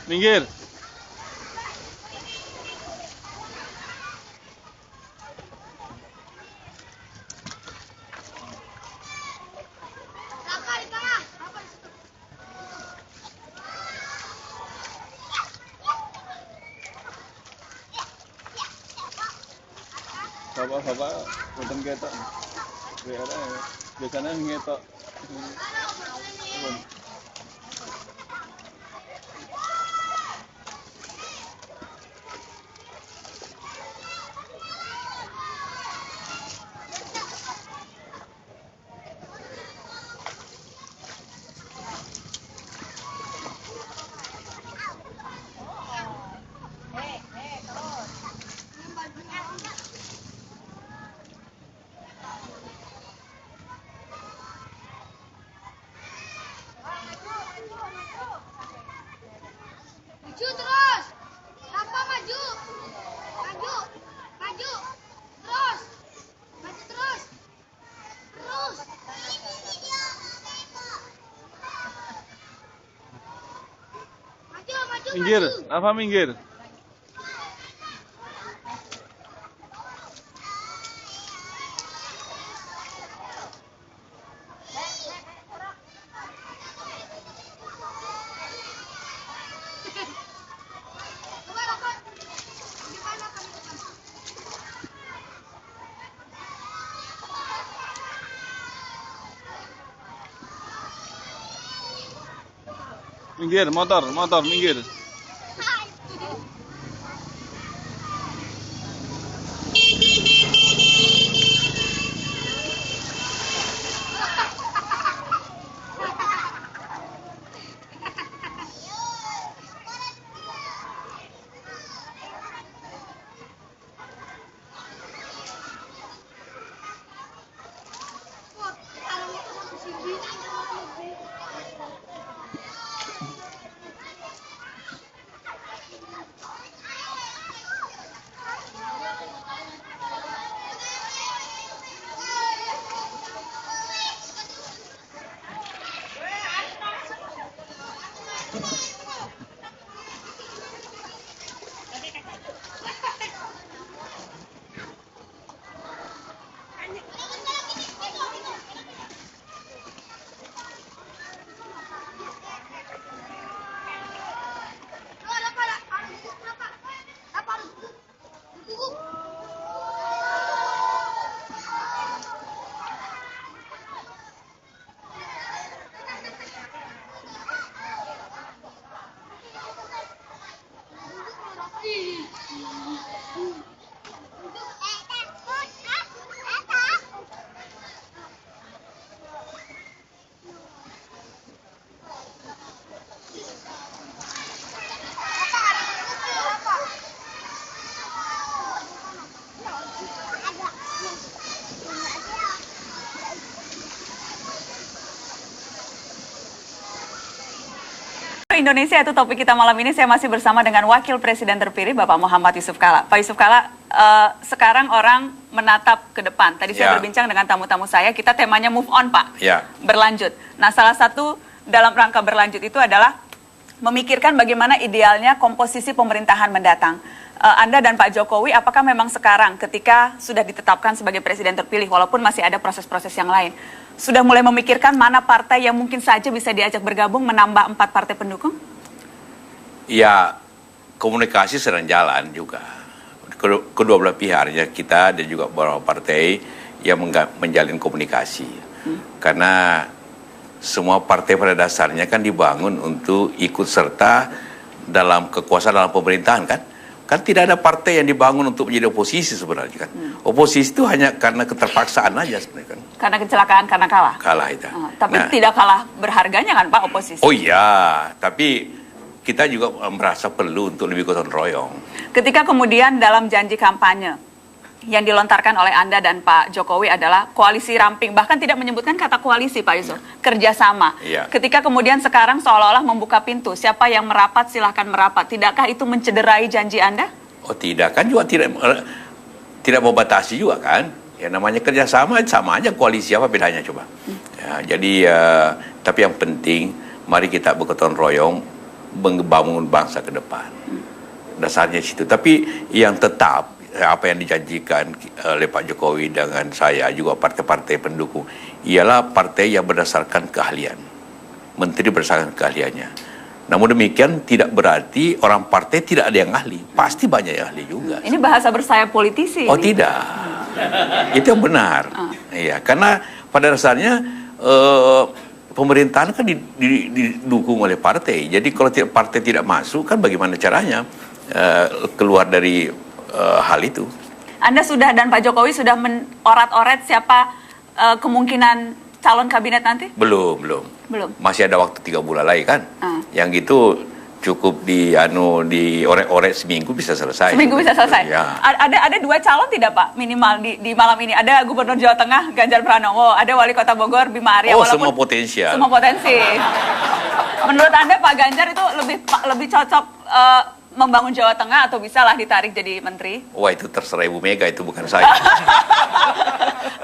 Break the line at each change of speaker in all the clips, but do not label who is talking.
Minggir. Bapak-bapak, punten ketok. Biasanya ngetok.
Maju terus. Apa maju? Maju. Maju. Terus. Maju terus. Terus. Maju, maju,
Minggir,
maju.
apa minggir?
Coba, Bapak. Gimana kami depan?
Minggir, motor, minggir.
Wah, sekarang itu mau ke sini.
Indonesia itu topik kita malam ini. Saya masih bersama dengan Wakil Presiden terpilih Bapak Muhammad Yusuf Kalla. Pak Yusuf Kalla, sekarang orang menatap ke depan. Tadi saya berbincang dengan tamu-tamu saya, kita temanya move on, Pak. Berlanjut. Nah, salah satu dalam rangka berlanjut itu adalah memikirkan bagaimana idealnya komposisi pemerintahan mendatang. Anda dan Pak Jokowi, apakah memang sekarang ketika sudah ditetapkan sebagai presiden terpilih, walaupun masih ada proses-proses yang lain, sudah mulai memikirkan mana partai yang mungkin saja bisa diajak bergabung menambah 4 partai pendukung?
Ya, komunikasi sedang jalan juga. Kedua belah pihaknya, kita dan juga beberapa partai yang menjalin komunikasi. Karena semua partai pada dasarnya kan dibangun untuk ikut serta dalam kekuasaan dalam pemerintahan kan. Kan tidak ada partai yang dibangun untuk menjadi oposisi sebenarnya kan. Oposisi itu hanya karena keterpaksaan aja sebenarnya kan.
Karena kecelakaan, karena kalah?
Kalah itu.
Tapi tidak kalah berharganya kan Pak oposisi?
Oh iya, tapi kita juga merasa perlu untuk lebih gotong royong.
Ketika kemudian dalam janji kampanye yang dilontarkan oleh Anda dan Pak Jokowi adalah koalisi ramping, bahkan tidak menyebutkan kata koalisi Pak Yusuf, kerjasama. Ketika kemudian sekarang seolah-olah membuka pintu, siapa yang merapat silahkan merapat, tidakkah itu mencederai janji Anda?
Oh tidak, kan juga tidak membatasi juga kan. Ya namanya kerjasama sama aja, koalisi apa bedanya coba. Ya, jadi tapi yang penting mari kita bergotong royong membangun bangsa ke depan. Dasarnya situ. Tapi yang tetap apa yang dijanjikan oleh Pak Jokowi dengan saya juga partai-partai pendukung ialah partai yang berdasarkan keahlian. Menteri berdasarkan keahliannya. Namun demikian tidak berarti orang partai tidak ada yang ahli. Pasti banyak yang ahli juga.
Ini bahasa bersayap politisi.
Oh tidak. Itu yang benar. Iya, karena pada dasarnya pemerintahan kan didukung oleh partai. Jadi kalau partai tidak masuk kan bagaimana caranya keluar dari hal itu.
Anda sudah dan Pak Jokowi sudah orat-oret siapa kemungkinan calon kabinet nanti?
Belum. Masih ada waktu 3 bulan lagi kan. Yang itu cukup diorek-orek seminggu bisa selesai.
Seminggu bisa selesai.
Ya.
Ada 2 calon tidak Pak minimal di malam ini? Ada Gubernur Jawa Tengah Ganjar Pranowo, ada Wali Kota Bogor Bima Arya.
Oh, semua potensial.
Semua potensi. Menurut Anda Pak Ganjar itu lebih cocok membangun Jawa Tengah atau bisalah ditarik jadi menteri?
Wah, itu terserah Ibu Mega, itu bukan saya.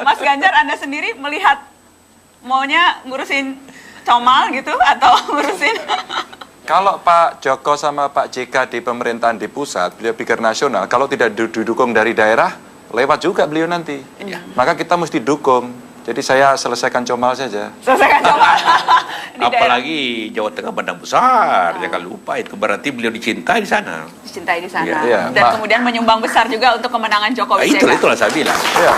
Mas Ganjar, Anda sendiri melihat maunya ngurusin Comal gitu atau ngurusin?
Kalau Pak Joko sama Pak JK di pemerintahan di pusat, beliau pikir nasional, kalau tidak didukung dari daerah, lewat juga beliau nanti. Maka kita mesti dukung. Jadi saya selesaikan Comal saja.
Selesaikan Comal.
Apalagi Jawa Tengah bandang besar, jangan lupa itu berarti beliau dicintai di sana.
Dicintai di sana.
Iya.
Dan kemudian menyumbang besar juga untuk kemenangan Jokowi JK.
Itulah saya bilang.
Iya.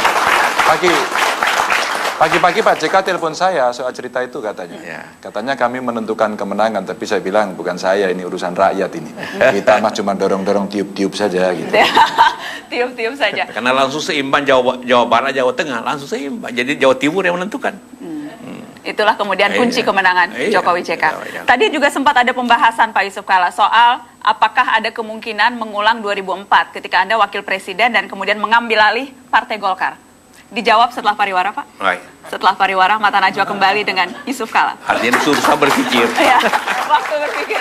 Pagi-pagi Pak JK telepon saya soal cerita itu katanya.
Ya.
Katanya kami menentukan kemenangan, tapi saya bilang bukan saya, ini urusan rakyat ini. Kita mah cuma dorong-dorong tiup-tiup saja gitu.
Tiup-tiup saja.
Karena langsung seimbang Jawa Barat, Jawa Tengah, langsung seimbang. Jadi Jawa Timur yang menentukan.
Itulah kemudian kunci kemenangan Jokowi JK.
Iya.
Tadi juga sempat ada pembahasan Pak Yusuf Kalla soal apakah ada kemungkinan mengulang 2004 ketika Anda wakil presiden dan kemudian mengambil alih Partai Golkar. Dijawab setelah pariwara, Pak.
Baik.
Setelah pariwara, Mata Najwa kembali dengan Yusuf Kalla.
Artinya susah berpikir.
Ya, waktu berpikir.